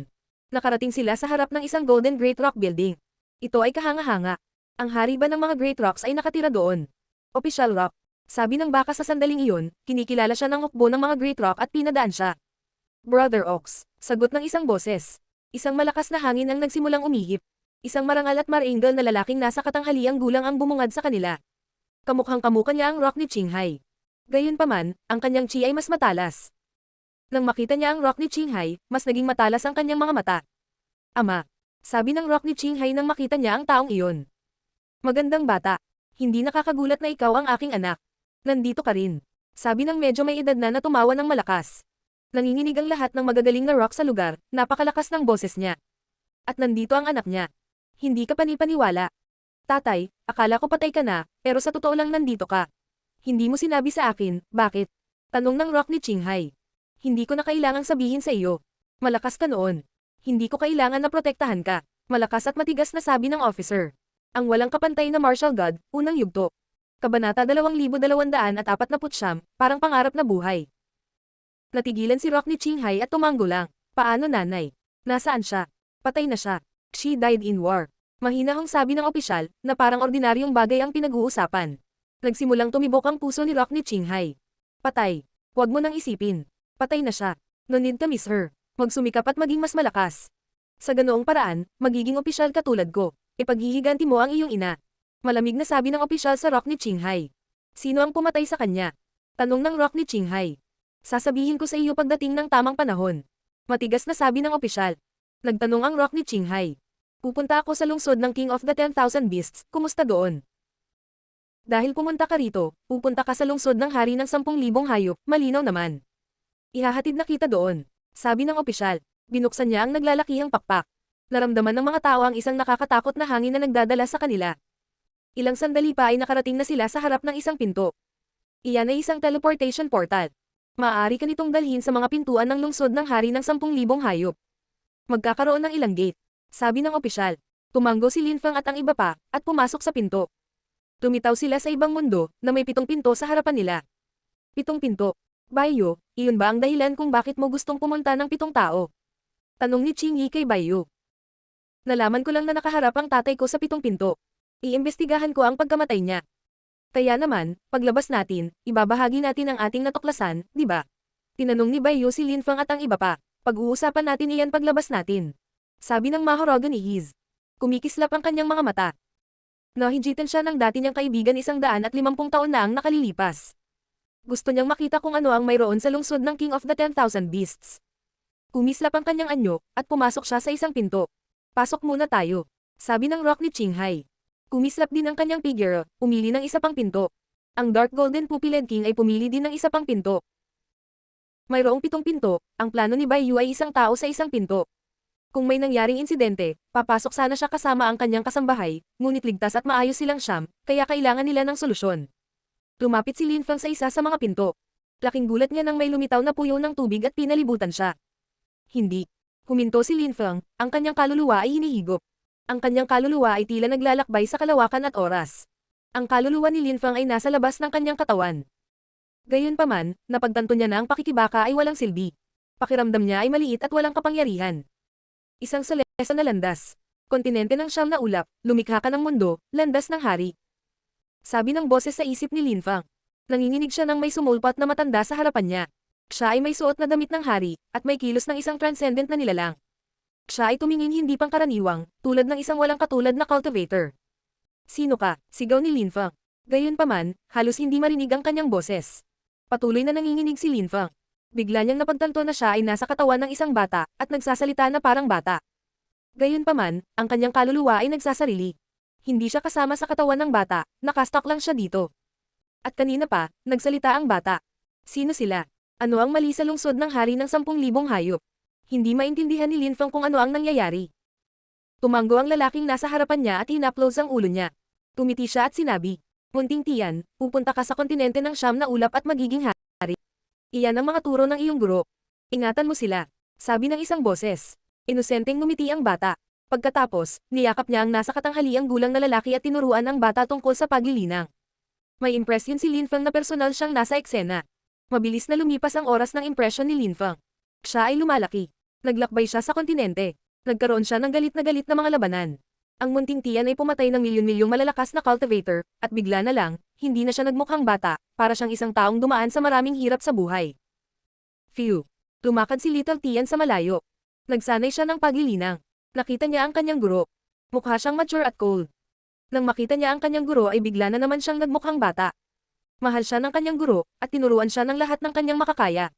Nakarating sila sa harap ng isang Golden Great Rock building. Ito ay kahanga-hanga. Ang hari ba ng mga Great Rocks ay nakatira doon? Official Rock. Sabi ng baka sa sandaling iyon, kinikilala siya ng hukbo ng mga Great Rock at pinadaan siya. Brother Ox, sagot ng isang boses. Isang malakas na hangin ang nagsimulang umihip. Isang marangal at maringal na lalaking nasa katanghaliang gulang ang bumungad sa kanila. Kamukhang-kamukha niya ang rock ni Qinghai. Gayunpaman, ang kanyang chi ay mas matalas. Nang makita niya ang rock ni Qinghai, mas naging matalas ang kanyang mga mata. Ama, sabi ng rock ni Qinghai nang makita niya ang taong iyon. Magandang bata. Hindi nakakagulat na ikaw ang aking anak. Nandito ka rin. Sabi ng medyo may edad na tumawa ng malakas. Nanginginig ang lahat ng magagaling na rock sa lugar, napakalakas ng boses niya. At nandito ang anak niya. Hindi ka panipaniwala. Tatay, akala ko patay ka na, pero sa totoo lang nandito ka. Hindi mo sinabi sa akin, bakit? Tanong ng rock ni Qinghai. Hindi ko na kailangang sabihin sa iyo. Malakas ka noon. Hindi ko kailangan na protektahan ka. Malakas at matigas na sabi ng officer. Ang walang kapantay na martial god, unang yugto. Kabanata 2249, parang pangarap na buhay. Natigilan si Rock ni Qinghai at tumanggo lang. Paano nanay? Nasaan siya? Patay na siya. She died in war. Mahinahong sabi ng opisyal, na parang ordinaryong bagay ang pinag-uusapan. Nagsimulang tumibok ang puso ni Rock ni Qinghai. Patay. Huwag mo nang isipin. Patay na siya. No need to miss her. Magsumikap at maging mas malakas. Sa ganoong paraan, magiging opisyal katulad ko. Ipaghihiganti mo ang iyong ina. Malamig na sabi ng opisyal sa Rock ni Qinghai. Sino ang pumatay sa kanya? Tanong ng Rock ni Qinghai. Sasabihin ko sa iyo pagdating ng tamang panahon. Matigas na sabi ng opisyal. Nagtanong ang Rock ni Qinghai. Pupunta ako sa lungsod ng King of the 10,000 Beasts, kumusta doon? Dahil pumunta ka rito, pupunta ka sa lungsod ng hari ng 10,000 hayop, malinaw naman. Ihahatid na kita doon. Sabi ng opisyal. Binuksan niya ang naglalakihang pakpak. Naramdaman ng mga tao ang isang nakakatakot na hangin na nagdadala sa kanila. Ilang sandali pa ay nakarating na sila sa harap ng isang pinto. Iyan ay isang teleportation portal. Maaari ka nitong dalhin sa mga pintuan ng lungsod ng hari ng 10,000 hayop. Magkakaroon ng ilang gate. Sabi ng opisyal. Tumanggo si Linfang at ang iba pa, at pumasok sa pinto. Tumitaw sila sa ibang mundo, na may 7 pinto sa harapan nila. 7 pinto. Baiyo, iyon ba ang dahilan kung bakit mo gustong pumunta ng 7 tao? Tanong ni Qingyi kay Baiyo. Nalaman ko lang na nakaharap ang tatay ko sa 7 pinto. Iimbestigahan ko ang pagkamatay niya. Kaya naman, paglabas natin, ibabahagi natin ang ating natuklasan, di ba? Tinanong ni Baiyo si Linfang at ang iba pa. Pag-uusapan natin iyan paglabas natin. Sabi ng Mahorogan ni Hiz. Kumikislap ang kanyang mga mata. Nahijitan siya ng dati niyang kaibigan 150 taon na ang nakalilipas. Gusto niyang makita kung ano ang mayroon sa lungsod ng King of the 10,000 Beasts. Kumislap ang kanyang anyo, at pumasok siya sa isang pinto. Pasok muna tayo. Sabi ng Rock ni Qinghai. Kumislap din ang kanyang figure, umili ng isa pang pinto. Ang Dark Golden Pupiled King ay pumili din ng isa pang pinto. Mayroong 7 pinto, ang plano ni Baiyu ay isang tao sa isang pinto. Kung may nangyaring insidente, papasok sana siya kasama ang kanyang kasambahay, ngunit ligtas at maayos silang siyam, kaya kailangan nila ng solusyon. Lumapit si Linfang sa isa sa mga pinto. Laking gulat niya nang may lumitaw na puyo ng tubig at pinalibutan siya. Hindi. Huminto si Linfang, ang kanyang kaluluwa ay hinihigop. Ang kanyang kaluluwa ay tila naglalakbay sa kalawakan at oras. Ang kaluluwa ni Linfang ay nasa labas ng kanyang katawan. Gayunpaman, napagtanto niya na ang pakikibaka ay walang silbi. Pakiramdam niya ay maliit at walang kapangyarihan. Isang solesa na landas. Kontinente ng siyam na ulap, lumikha ka ng mundo, landas ng hari. Sabi ng boses sa isip ni Linfang. Nanginginig siya nang may sumulpat na matanda sa harapan niya. Siya ay may suot na damit ng hari, at may kilos ng isang transcendent na nilalang. Siya ay tumingin hindi pangkaraniwang, tulad ng isang walang katulad na cultivator. Sino ka? Sigaw ni Linfang. Gayunpaman, halos hindi marinig ang kanyang boses. Patuloy na nanginginig si Linfang. Bigla niyang napagtanto na siya ay nasa katawan ng isang bata, at nagsasalita na parang bata. Gayunpaman, ang kanyang kaluluwa ay nagsasarili. Hindi siya kasama sa katawan ng bata, nakastak lang siya dito. At kanina pa, nagsalita ang bata. Sino sila? Ano ang mali sa lungsod ng hari ng 10,000 hayop? Hindi maintindihan ni Linfang kung ano ang nangyayari. Tumanggo ang lalaking nasa harapan niya at hinaplos ang ulo niya. Tumiti siya at sinabi, Munting tiyan, pupunta ka sa kontinente ng siyam na ulap at magiging hari. Iyan ang mga turo ng iyong guro. Ingatan mo sila. Sabi ng isang boses. Inosenteng ngumiti ang bata. Pagkatapos, niyakap niya ang nasa katanghaliang gulang na lalaki at tinuruan ang bata tungkol sa paglilinang. May impresyon si Linfang na personal siyang nasa eksena. Mabilis na lumipas ang oras ng impresyon ni Linfang. Siya ay lumalaki. Naglakbay siya sa kontinente. Nagkaroon siya ng galit na mga labanan. Ang munting tiyan ay pumatay ng milyon-milyong malalakas na cultivator, at bigla na lang, hindi na siya nagmukhang bata, para siyang isang taong dumaan sa maraming hirap sa buhay. Phew! Lumakad si Little Tian sa malayo. Nagsanay siya ng paglilinang. Nakita niya ang kanyang guro. Mukha siyang mature at cold. Nang makita niya ang kanyang guro ay bigla na naman siyang nagmukhang bata. Mahal siya ng kanyang guro, at tinuruan siya ng lahat ng kanyang makakaya.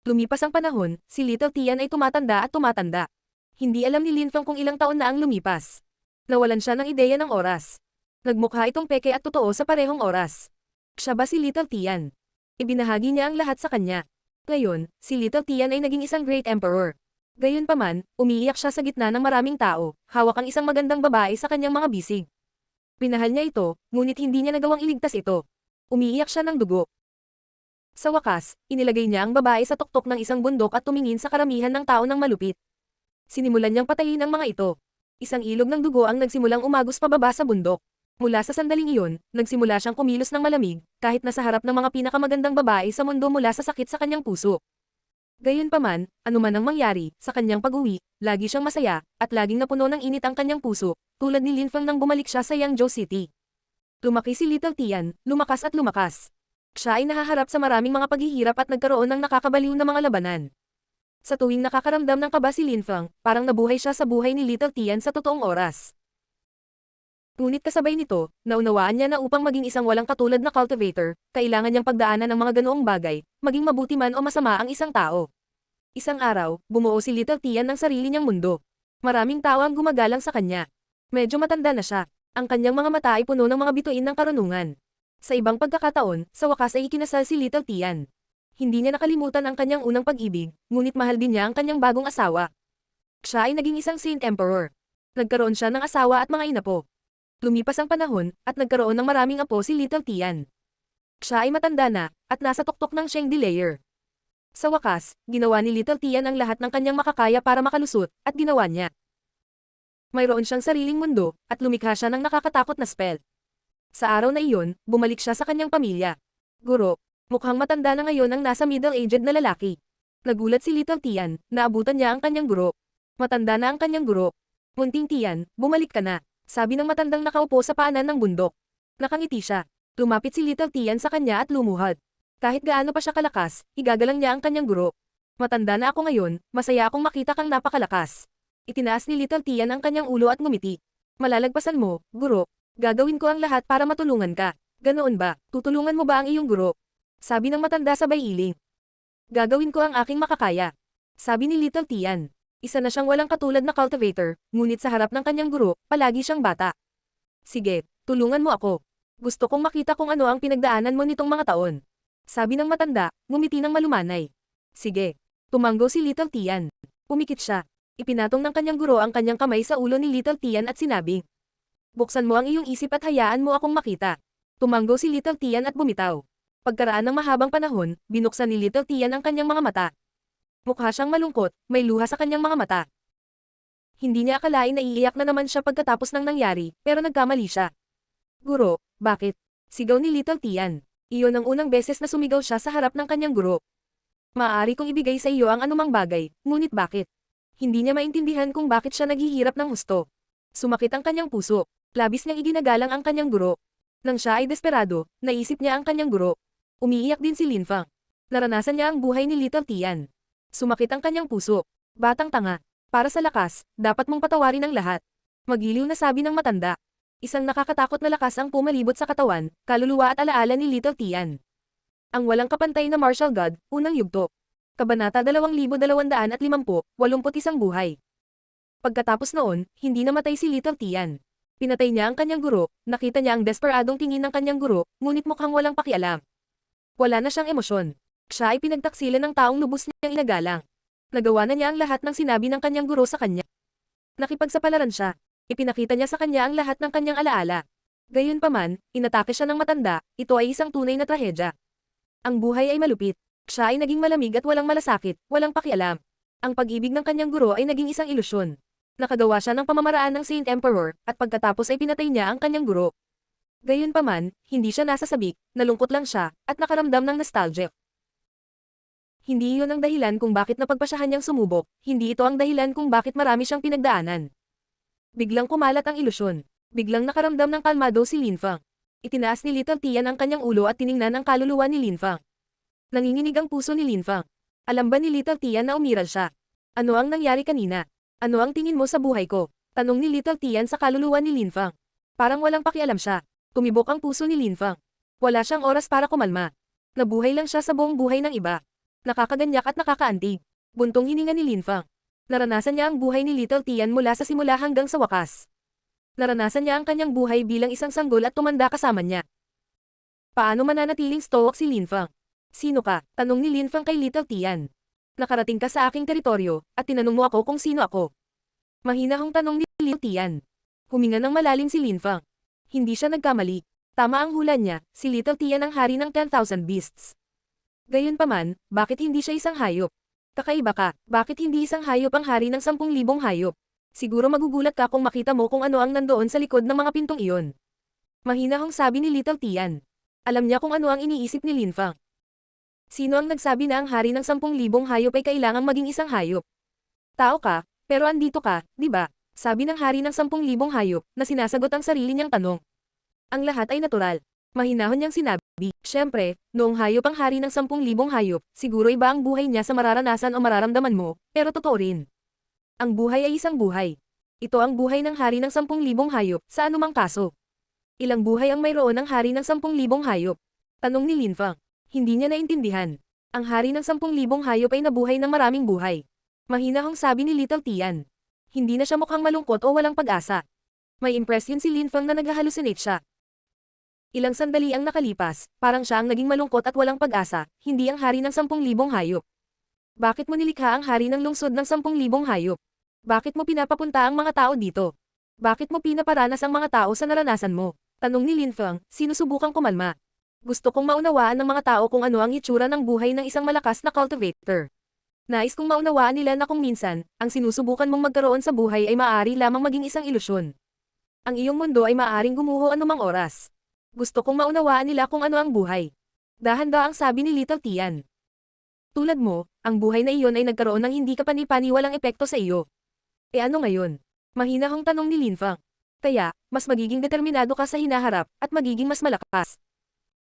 Lumipas ang panahon, si Little Tian ay tumatanda at tumatanda. Hindi alam ni Linfang kung ilang taon na ang lumipas. Nawalan siya ng ideya ng oras. Nagmukha itong peke at totoo sa parehong oras. Siya ba si Little Tian? Ibinahagi niya ang lahat sa kanya. Ngayon, si Little Tian ay naging isang great emperor. Gayunpaman, umiiyak siya sa gitna ng maraming tao, hawak ang isang magandang babae sa kanyang mga bisig. Pinahal niya ito, ngunit hindi niya nagawang iligtas ito. Umiiyak siya ng dugo. Sa wakas, inilagay niya ang babae sa tuktok ng isang bundok at tumingin sa karamihan ng tao ng malupit. Sinimulan niyang patayin ang mga ito. Isang ilog ng dugo ang nagsimulang umagos pababa sa bundok. Mula sa sandaling iyon, nagsimula siyang kumilos ng malamig, kahit nasa harap ng mga pinakamagandang babae sa mundo mula sa sakit sa kanyang puso. Gayunpaman, anuman ang mangyari, sa kanyang pag-uwi, lagi siyang masaya, at laging napuno ng init ang kanyang puso, tulad ni Linfang nang bumalik siya sa Yangzhou City. Lumaki si Little Tian, lumakas at lumakas. Siya ay nahaharap sa maraming mga paghihirap at nagkaroon ng nakakabaliw na mga labanan. Sa tuwing nakakaramdam ng kaba si Linfang, parang nabuhay siya sa buhay ni Little Tian sa totoong oras. Ngunit kasabay nito, naunawaan niya na upang maging isang walang katulad na cultivator, kailangan niyang pagdaanan ng mga ganoong bagay, maging mabuti man o masama ang isang tao. Isang araw, bumuo si Little Tian ng sarili niyang mundo. Maraming tao ang gumagalang sa kanya. Medyo matanda na siya. Ang kanyang mga mata ay puno ng mga bituin ng karunungan. Sa ibang pagkakataon, sa wakas ay ikinasal si Little Tian. Hindi niya nakalimutan ang kanyang unang pag-ibig, ngunit mahal din niya ang kanyang bagong asawa. Siya ay naging isang Saint Emperor. Nagkaroon siya ng asawa at mga inapo. Lumipas ang panahon, at nagkaroon ng maraming apo si Little Tian. Siya ay matanda na, at nasa tuktok ng Shengdi Layer. Sa wakas, ginawa ni Little Tian ang lahat ng kanyang makakaya para makalusot, at ginawa niya. Mayroon siyang sariling mundo, at lumikha siya ng nakakatakot na spell. Sa araw na iyon, bumalik siya sa kanyang pamilya. Guro, mukhang matanda na ngayon ang nasa middle-aged na lalaki. Nagulat si Little Tian, naabutan niya ang kanyang guro. Matanda na ang kanyang guro. Munting Tian, bumalik ka na, sabi ng matandang nakaupo sa paanan ng bundok. Nakangiti siya. Lumapit si Little Tian sa kanya at lumuhad. Kahit gaano pa siya kalakas, igagalang niya ang kanyang guro. Matanda na ako ngayon, masaya akong makita kang napakalakas. Itinaas ni Little Tian ang kanyang ulo at ngumiti. Malalagpasan mo, guro. Gagawin ko ang lahat para matulungan ka. Ganoon ba, tutulungan mo ba ang iyong guro? Sabi ng matanda sabay iling. Gagawin ko ang aking makakaya. Sabi ni Little Tian. Isa na siyang walang katulad na cultivator, ngunit sa harap ng kanyang guro, palagi siyang bata. Sige, tulungan mo ako. Gusto kong makita kung ano ang pinagdaanan mo nitong mga taon. Sabi ng matanda, ngumiti ng malumanay. Sige. Tumanggo si Little Tian. Pumikit siya. Ipinatong ng kanyang guro ang kanyang kamay sa ulo ni Little Tian at sinabi. Buksan mo ang iyong isip at hayaan mo akong makita. Tumanggo si Little Tian at bumitaw. Pagkaraan ng mahabang panahon, binuksan ni Little Tian ang kanyang mga mata. Mukha siyang malungkot, may luha sa kanyang mga mata. Hindi niya akalain na iiyak na naman siya pagkatapos ng nangyari, pero nagkamali siya. Guro, bakit? Sigaw ni Little Tian. Iyon ang unang beses na sumigaw siya sa harap ng kanyang guro. Maaari kong ibigay sa iyo ang anumang bagay, ngunit bakit? Hindi niya maintindihan kung bakit siya naghihirap ng husto. Sumakit ang kanyang puso. Labis niyang iginagalang ang kanyang guro. Nang siya ay desperado, naisip niya ang kanyang guro. Umiiyak din si Linfang. Naranasan niya ang buhay ni Little Tian. Sumakit ang kanyang puso. Batang tanga. Para sa lakas, dapat mong patawarin ang lahat. Magiliw na sabi ng matanda. Isang nakakatakot na lakas ang pumalibot sa katawan, kaluluwa at alaala ni Little Tian. Ang walang kapantay na martial god, unang yugto. Kabanata 2250, 81 buhay. Pagkatapos noon, hindi namatay si Little Tian. Pinatay niya ang kanyang guro, nakita niya ang desperadong tingin ng kanyang guro, ngunit mukhang walang pakialam. Wala na siyang emosyon. Siya ay pinagtaksilan ng taong lubos niyang inagalang. Nagawa na niya ang lahat ng sinabi ng kanyang guro sa kanya. Nakipagsapalaran siya. Ipinakita niya sa kanya ang lahat ng kanyang alaala. Gayunpaman, inatake siya ng matanda, ito ay isang tunay na trahedya. Ang buhay ay malupit. Siya ay naging malamig at walang malasakit, walang pakialam. Ang pag-ibig ng kanyang guro ay naging isang ilusyon. Nakagawa siya ng pamamaraan ng Saint Emperor, at pagkatapos ay pinatay niya ang kanyang guro. Gayunpaman, hindi siya nasasabik, nalungkot lang siya, at nakaramdam ng nostalgia. Hindi iyon ang dahilan kung bakit napagpasyahan niyang sumubok, hindi ito ang dahilan kung bakit marami siyang pinagdaanan. Biglang kumalat ang ilusyon. Biglang nakaramdam ng kalmado si Linfang. Itinaas ni Little Tian ang kanyang ulo at tiningnan ang kaluluwa ni Linfang. Nanginginig ang puso ni Linfang. Alam ba ni Little Tian na umiral siya? Ano ang nangyari kanina? Ano ang tingin mo sa buhay ko? Tanong ni Little Tian sa kaluluwa ni Linfang. Parang walang pakialam siya. Tumibok ang puso ni Linfang. Wala siyang oras para kumalma. Nabuhay lang siya sa buong buhay ng iba. Nakakaganyak at nakakaantig. Buntong hininga ni Linfang. Naranasan niya ang buhay ni Little Tian mula sa simula hanggang sa wakas. Naranasan niya ang kanyang buhay bilang isang sanggol at tumanda kasama niya. Paano mananatiling stoic si Linfang? Sino ka? Tanong ni Linfang kay Little Tian. Nakarating ka sa aking teritoryo, at tinanong mo ako kung sino ako. Mahinahong tanong ni Little Tian. Huminga ng malalim si Linfang. Hindi siya nagkamali. Tama ang hula niya, si Little Tian ang hari ng 10,000 beasts. Gayunpaman, bakit hindi siya isang hayop? Kakaiba ka, bakit hindi isang hayop ang hari ng 10,000 hayop? Siguro magugulat ka kung makita mo kung ano ang nandoon sa likod ng mga pintong iyon. Mahinahong sabi ni Little Tian. Alam niya kung ano ang iniisip ni Lin Fang. Sino ang nagsabi na ang hari ng 10,000 hayop ay kailangang maging isang hayop? Tao ka, pero andito ka, di ba? Sabi ng hari ng 10,000 hayop, na sinasagot ang sarili niyang tanong. Ang lahat ay natural. Mahinahon niyang sinabi. Siyempre, noong hayop ang hari ng 10,000 hayop, siguro iba ang buhay niya sa mararanasan o mararamdaman mo, pero totoo rin. Ang buhay ay isang buhay. Ito ang buhay ng hari ng 10,000 hayop, sa anumang kaso. Ilang buhay ang mayroon ng hari ng 10,000 hayop? Tanong ni Lin Fang. Hindi niya naintindihan. Ang hari ng 10,000 hayop ay nabuhay ng maraming buhay. Mahinahong sabi ni Little Tian. Hindi na siya mukhang malungkot o walang pag-asa. May impresyon si Lin Fang na nag-hallucinate siya. Ilang sandali ang nakalipas, parang siya ang naging malungkot at walang pag-asa, hindi ang hari ng 10,000 hayop. Bakit mo nilikha ang hari ng lungsod ng 10,000 hayop? Bakit mo pinapapunta ang mga tao dito? Bakit mo pinaparanas ang mga tao sa naranasan mo? Tanong ni Lin Fang, sinusubukang kumalma. Gusto kong maunawaan ng mga tao kung ano ang itsura ng buhay ng isang malakas na cultivator. Nais kong maunawaan nila na kung minsan, ang sinusubukan mong magkaroon sa buhay ay maaari lamang maging isang ilusyon. Ang iyong mundo ay maaaring gumuho anumang oras. Gusto kong maunawaan nila kung ano ang buhay. Dahan-daang sabi ni Little Tian. Tulad mo, ang buhay na iyon ay nagkaroon ng hindi kapani-paniwalang epekto sa iyo. E ano ngayon? Mahinahong tanong ni Lin Fang. Kaya, mas magiging determinado ka sa hinaharap, at magiging mas malakas.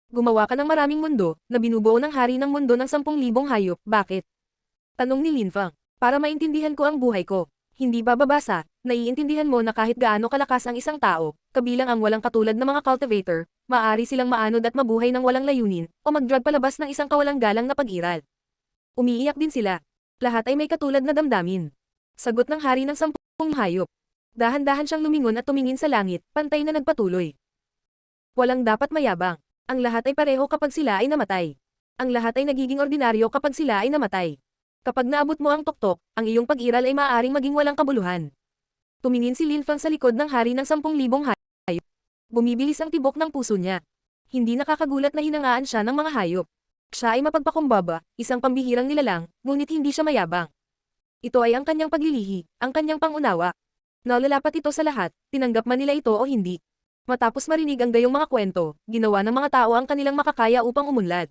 Gumawa ka ng maraming mundo, na binubuo ng hari ng mundo ng 10,000 hayop, bakit? Tanong ni Lin Fang. Para maintindihan ko ang buhay ko. Hindi ba babasa, naiintindihan mo na kahit gaano kalakas ang isang tao, kabilang ang walang katulad na mga cultivator, maaari silang maanod at mabuhay ng walang layunin, o mag-drug palabas ng isang kawalang galang na pag-iral. Umiiyak din sila. Lahat ay may katulad na damdamin. Sagot ng hari ng 10 hayop. Dahan-dahan siyang lumingon at tumingin sa langit, pantay na nagpatuloy. Walang dapat mayabang. Ang lahat ay pareho kapag sila ay namatay. Ang lahat ay nagiging ordinaryo kapag sila ay namatay. Kapag naabot mo ang tuktok, ang iyong pag-iral ay maaaring maging walang kabuluhan. Tumingin si Lin Fang sa likod ng hari ng 10,000 hayop. Bumibilis ang tibok ng puso niya. Hindi nakakagulat na hinangaan siya ng mga hayop. Siya ay mapagpakumbaba, isang pambihirang nilalang, ngunit hindi siya mayabang. Ito ay ang kanyang paglilihi, ang kanyang pangunawa. Nalalapat ito sa lahat, tinanggap man nila ito o hindi. Matapos marinig ang gayong mga kwento, ginawa ng mga tao ang kanilang makakaya upang umunlad.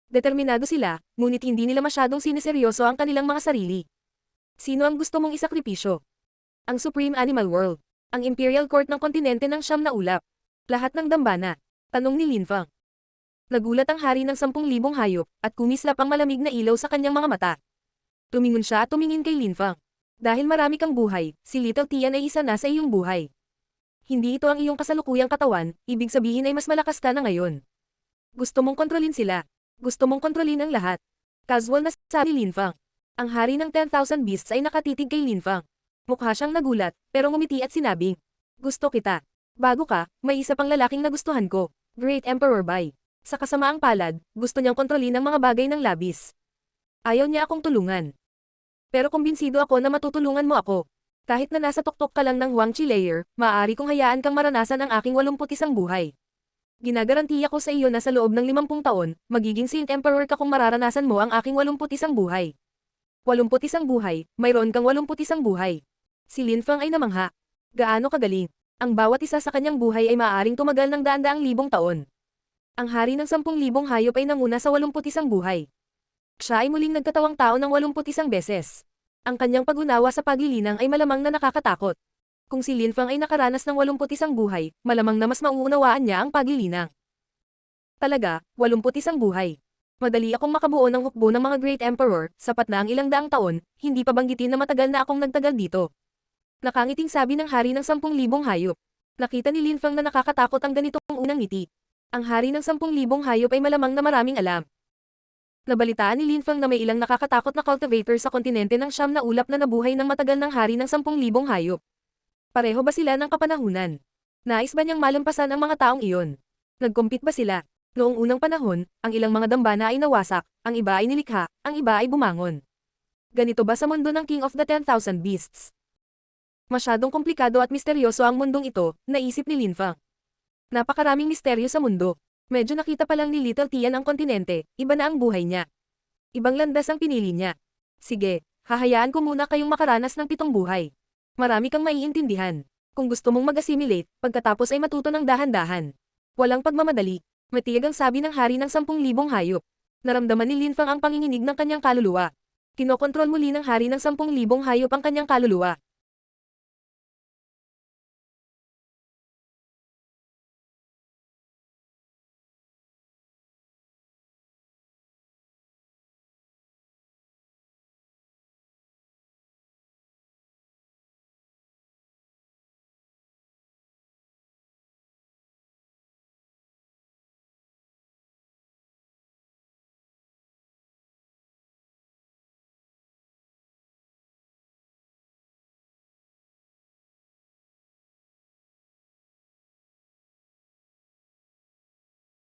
Determinado sila, ngunit hindi nila masyadong siniseryoso ang kanilang mga sarili. Sino ang gusto mong isakripisyo? Ang Supreme Animal World. Ang Imperial Court ng kontinente ng Siyam na Ulap. Lahat ng dambana. Tanong ni Lin Fang. Nagulat ang hari ng 10,000 hayop, at kumislap ang malamig na ilaw sa kanyang mga mata. Tumingon siya at tumingin kay Lin Fang. Dahil marami kang buhay, si Little Tian ay isa na sa iyong buhay. Hindi ito ang iyong kasalukuyang katawan, ibig sabihin ay mas malakas ka na ngayon. Gusto mong kontrolin sila. Gusto mong kontrolin ang lahat. Casual na sabi Lin Fang. Ang hari ng 10,000 beasts ay nakatitig kay Lin Fang. Mukha siyang nagulat, pero ngumiti at sinabing, gusto kita. Bago ka, may isa pang lalaking nagustuhan ko. Great Emperor Bai. Sa kasamaang palad, gusto niyang kontrolin ang mga bagay ng labis. Ayaw niya akong tulungan. Pero kumbinsido ako na matutulungan mo ako. Kahit na nasa tuktok ka lang ng Huangqi Layer, maaari kong hayaan kang maranasan ang aking 81 buhay. Ginagarantiya ko sa iyo na sa loob ng 50 taon, magiging Saint Emperor ka kung mararanasan mo ang aking 81 buhay. 81 buhay, mayroon kang 81 buhay. Si Lin Fang ay namangha. Gaano kagaling. Ang bawat isa sa kanyang buhay ay maaaring tumagal ng daan-daang libong taon. Ang hari ng 10,000 hayop ay nanguna sa 81 buhay. Siya ay muling nagkatawang tao ng 81 beses. Ang kanyang pag-unawa sa paglilinang ay malamang na nakakatakot. Kung si Lin Fang ay nakaranas ng 81 buhay, malamang na mas mauunawaan niya ang paglilinang. Talaga, 81 buhay. Madali akong makabuo ng hukbo ng mga Great Emperor, sapat na ang ilang daang taon, hindi pa banggitin na matagal na akong nagtagal dito. Nakangiting sabi ng hari ng 10,000 hayop. Nakita ni Lin Fang na nakakatakot ang ganitong unang ngiti. Ang hari ng 10,000 hayop ay malamang na maraming alam. Nabalitaan ni Lin Fang na may ilang nakakatakot na cultivator sa kontinente ng Siyam na Ulap na nabuhay ng matagal ng hari ng 10,000 hayop. Pareho ba sila ng kapanahunan? Nais ba niyang malampasan ang mga taong iyon? Nagkumpit ba sila? Noong unang panahon, ang ilang mga dambana ay nawasak, ang iba ay nilikha, ang iba ay bumangon. Ganito ba sa mundo ng King of the 10,000 Beasts? Masyadong komplikado at misteryoso ang mundong ito, naisip ni Lin Fang. Napakaraming misteryo sa mundo. Medyo nakita pa lang ni Little Tian ang kontinente, iba na ang buhay niya. Ibang landas ang pinili niya. Sige, hahayaan ko muna kayong makaranas ng 7 buhay. Marami kang maiintindihan. Kung gusto mong mag-assimilate, pagkatapos ay matuto ng dahan-dahan. Walang pagmamadali. Matiyag ang sabi ng hari ng 10,000 hayop. Naramdaman ni Lin Fang ang panginginig ng kanyang kaluluwa. Kinokontrol muli ng hari ng 10,000 hayop ang kanyang kaluluwa.